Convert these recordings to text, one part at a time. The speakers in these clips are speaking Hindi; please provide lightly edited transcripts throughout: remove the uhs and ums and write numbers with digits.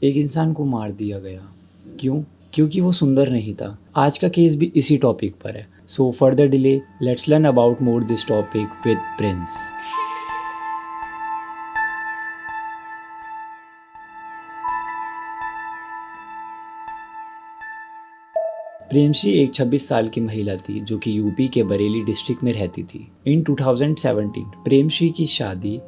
एक इंसान को मार दिया गया। क्यों? क्योंकि वो सुंदर नहीं था। आज का केस भी इसी टॉपिक पर है। So further delay, let's learn about more this topic with Prince. Premshree एक 26 साल की महिला थी जो कि यूपी के बरेली डिस्ट्रिक्ट में रहती थी। इन 2017 प्रेमश्री की शादी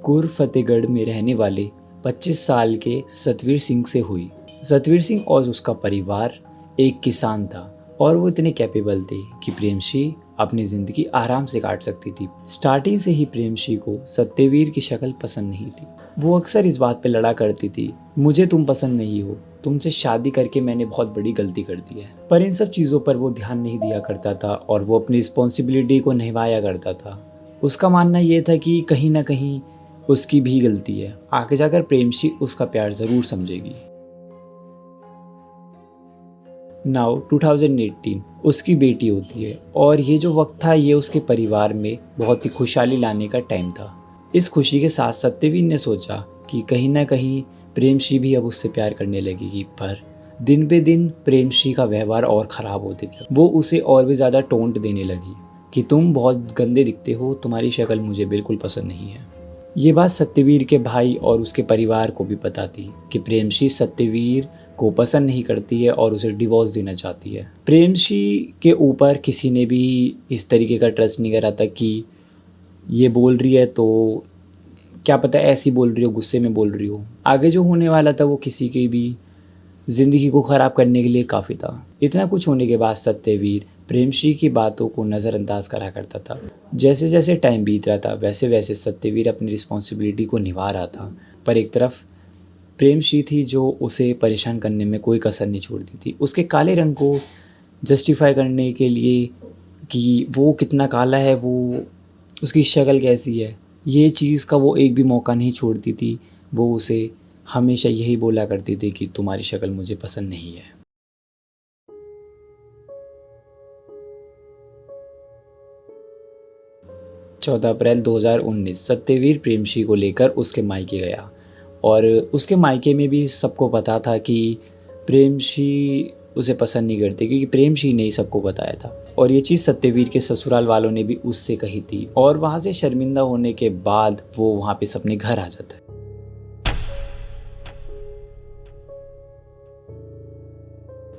कुर फतेहगढ़ में रहने वाले 25 साल के सतवीर सिंह से हुई। सतवीर सिंह और उसका परिवार एक किसान था और वो इतने कैपेबल थे कि प्रेमश्री अपनी ज़िंदगी आराम से काट सकती थी। स्टार्टिंग से ही प्रेमश्री को सत्यवीर की शक्ल पसंद नहीं थी। वो अक्सर इस बात पे लड़ा करती थी, मुझे तुम पसंद नहीं हो, तुमसे शादी करके मैंने बहुत बड़ी गलती कर दी है। पर इन सब चीज़ों पर वो ध्यान नहीं दिया करता था और वो अपनी रिस्पॉन्सिबिलिटी को निभाया करता था। उसका मानना ये था कि कहीं ना कहीं उसकी भी गलती है, आगे जाकर प्रेमश्री उसका प्यार ज़रूर समझेगी। नाउ 2018 उसकी बेटी होती है और ये जो वक्त था ये उसके परिवार में बहुत ही खुशहाली लाने का टाइम था। इस खुशी के साथ सत्यवीर ने सोचा कि कहीं ना कहीं प्रेमश्री भी अब उससे प्यार करने लगेगी। पर दिन पे दिन प्रेमश्री का व्यवहार और ख़राब होते थे। वो उसे और भी ज़्यादा टोंट देने लगी कि तुम बहुत गंदे दिखते हो, तुम्हारी शक्ल मुझे बिल्कुल पसंद नहीं है। ये बात सत्यवीर के भाई और उसके परिवार को भी पता थी कि प्रेमश्री सत्यवीर को पसंद नहीं करती है और उसे डिवोर्स देना चाहती है। प्रेमश्री के ऊपर किसी ने भी इस तरीके का ट्रस्ट नहीं करा था कि ये बोल रही है तो क्या पता ऐसी बोल रही हो, गुस्से में बोल रही हो। आगे जो होने वाला था वो किसी की भी ज़िंदगी को ख़राब करने के लिए काफ़ी था। इतना कुछ होने के बाद सत्यवीर प्रेमश्री की बातों को नज़रअंदाज करा करता था। जैसे जैसे टाइम बीत रहा था वैसे वैसे सत्यवीर अपनी रिस्पॉन्सिबिलिटी को निभा रहा था। पर एक तरफ प्रेमश्री थी जो उसे परेशान करने में कोई कसर नहीं छोड़ती थी। उसके काले रंग को जस्टिफाई करने के लिए कि वो कितना काला है, वो उसकी शक्ल कैसी है, ये चीज़ का वो एक भी मौका नहीं छोड़ती थी। वो उसे हमेशा यही बोला करती थी कि तुम्हारी शक्ल मुझे पसंद नहीं है। 14 अप्रैल 2019 सत्यवीर प्रेमश्री को लेकर उसके मायके गया और उसके मायके में भी सबको पता था कि प्रेमश्री उसे पसंद नहीं करती, क्योंकि प्रेमश्री ने ही सबको बताया था। और ये चीज़ सत्यवीर के ससुराल वालों ने भी उससे कही थी और वहाँ से शर्मिंदा होने के बाद वो वहाँ पे अपने घर आ जाता है।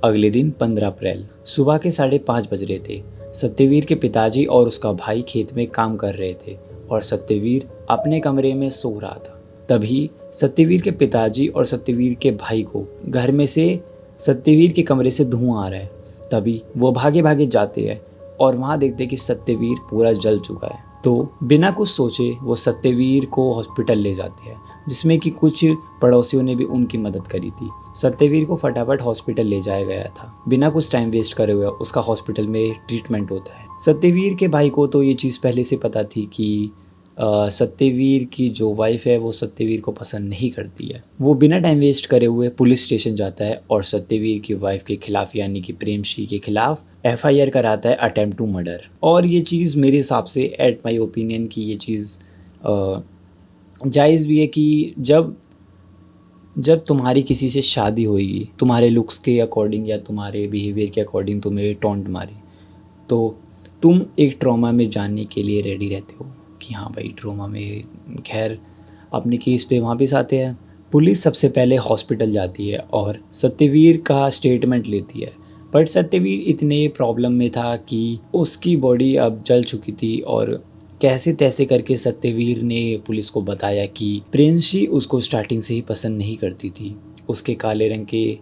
अगले दिन 15 अप्रैल सुबह के 5:30 बज रहे थे। सत्यवीर के पिताजी और उसका भाई खेत में काम कर रहे थे और सत्यवीर अपने कमरे में सो रहा था। तभी सत्यवीर के पिताजी और सत्यवीर के भाई को घर में से सत्यवीर के कमरे से धुआं आ रहा है। तभी वो भागे भागे जाते हैं और वहाँ देखते कि सत्यवीर पूरा जल चुका है। तो बिना कुछ सोचे वो सत्यवीर को हॉस्पिटल ले जाते हैं, जिसमें कि कुछ पड़ोसियों ने भी उनकी मदद करी थी। सत्यवीर को फटाफट हॉस्पिटल ले जाया गया था। बिना कुछ टाइम वेस्ट करे हुए उसका हॉस्पिटल में ट्रीटमेंट होता है। सत्यवीर के भाई को तो ये चीज़ पहले से पता थी कि सत्यवीर की जो वाइफ है वो सत्यवीर को पसंद नहीं करती है। वो बिना टाइम वेस्ट करे हुए पुलिस स्टेशन जाता है और सत्यवीर की वाइफ के खिलाफ यानी कि प्रेमश्री के खिलाफ FIR कराता है, अटेम्प्ट टू मर्डर। और ये चीज़ मेरे हिसाब से एट माई ओपिनियन की ये चीज़ जायज़ भी है कि जब तुम्हारी किसी से शादी होगी, तुम्हारे लुक्स के अकॉर्डिंग या तुम्हारे बिहेवियर के अकॉर्डिंग तुम्हें टॉन्ट मारे, तो तुम एक ट्रॉमा में जाने के लिए रेडी रहते हो कि हाँ भाई ट्रॉमा में। खैर अपने केस पे वापस आते हैं। पुलिस सबसे पहले हॉस्पिटल जाती है और सत्यवीर का स्टेटमेंट लेती है। बट सत्यवीर इतने प्रॉब्लम में था कि उसकी बॉडी अब जल चुकी थी और कैसे तैसे करके सत्यवीर ने पुलिस को बताया कि प्रेमश्री उसको स्टार्टिंग से ही पसंद नहीं करती थी। उसके काले रंग के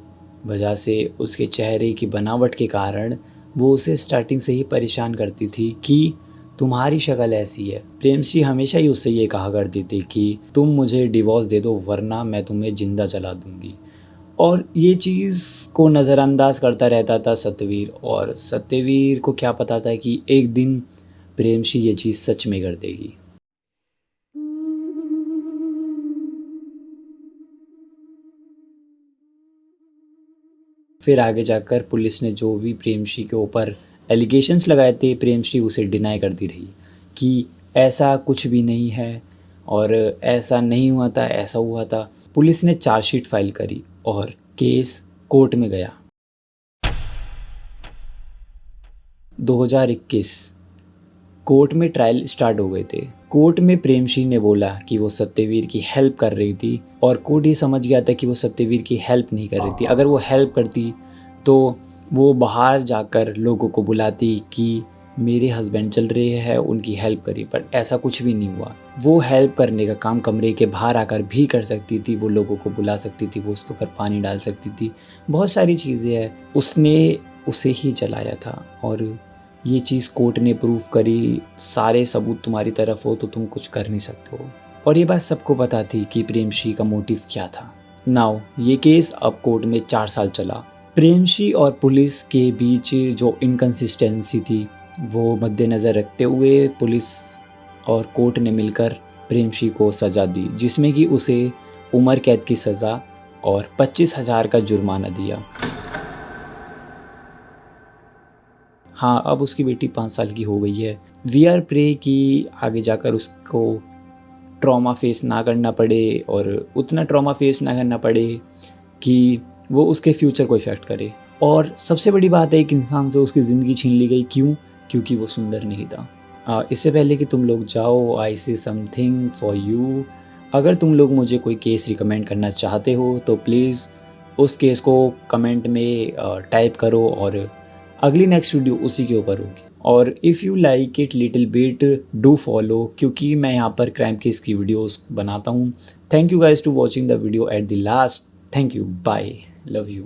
वजह से, उसके चेहरे की बनावट के कारण वो उसे स्टार्टिंग से ही परेशान करती थी कि तुम्हारी शक्ल ऐसी है। प्रेमश्री हमेशा ही उससे ये कहा करती थी कि तुम मुझे डिवोर्स दे दो वरना मैं तुम्हें जिंदा जला दूंगी। और ये चीज़ को नज़रअंदाज करता रहता था सत्यवीर, और सत्यवीर को क्या पता था कि एक दिन प्रेमश्री ये चीज़ सच में कर देगी। फिर आगे जाकर पुलिस ने जो भी प्रेमश्री के ऊपर एलिगेशंस लगाए थे, प्रेमश्री उसे डिनाई करती रही कि ऐसा कुछ भी नहीं है, और ऐसा नहीं हुआ था, ऐसा हुआ था। पुलिस ने चार्जशीट फाइल करी और केस कोर्ट में गया। 2021 कोर्ट में ट्रायल स्टार्ट हो गए थे। कोर्ट में प्रेमशी ने बोला कि वो सत्यवीर की हेल्प कर रही थी और कोर्ट ये समझ गया था कि वो सत्यवीर की हेल्प नहीं कर रही थी। अगर वो हेल्प करती तो वो बाहर जाकर लोगों को बुलाती कि मेरे हस्बैंड चल रहे हैं, उनकी हेल्प करी, पर ऐसा कुछ भी नहीं हुआ। वो हेल्प करने का काम कमरे के बाहर आकर भी कर सकती थी, वो लोगों को बुला सकती थी, वो उसके ऊपर पानी डाल सकती थी, बहुत सारी चीज़ें हैं। उसने उसे ही चलाया था और ये चीज़ कोर्ट ने प्रूव करी। सारे सबूत तुम्हारी तरफ हो तो तुम कुछ कर नहीं सकते हो। और ये बात सबको पता थी कि प्रेमशी का मोटिव क्या था। नाउ ये केस अब कोर्ट में 4 साल चला। प्रेमशी और पुलिस के बीच जो इनकन्सिस्टेंसी थी वो मद्देनज़र रखते हुए पुलिस और कोर्ट ने मिलकर प्रेमशी को सज़ा दी, जिसमें कि उसे उम्र कैद की सज़ा और 25,000 का जुर्माना दिया। हाँ, अब उसकी बेटी 5 साल की हो गई है। वी आर प्रे कि आगे जाकर उसको ट्रॉमा फेस ना करना पड़े और उतना ट्रॉमा फेस ना करना पड़े कि वो उसके फ्यूचर को इफ़ेक्ट करे। और सबसे बड़ी बात है, एक इंसान से उसकी ज़िंदगी छीन ली गई। क्यों? क्योंकि वो सुंदर नहीं था। इससे पहले कि तुम लोग जाओ, आई से समथिंग फॉर यू। अगर तुम लोग मुझे कोई केस रिकमेंड करना चाहते हो तो प्लीज़ उस केस को कमेंट में टाइप करो और अगली नेक्स्ट वीडियो उसी के ऊपर होगी। और if you like it little bit do follow, क्योंकि मैं यहाँ पर क्राइम केस की वीडियोस बनाता हूँ। Thank you guys to watching the video at the last. Thank you, bye, love you.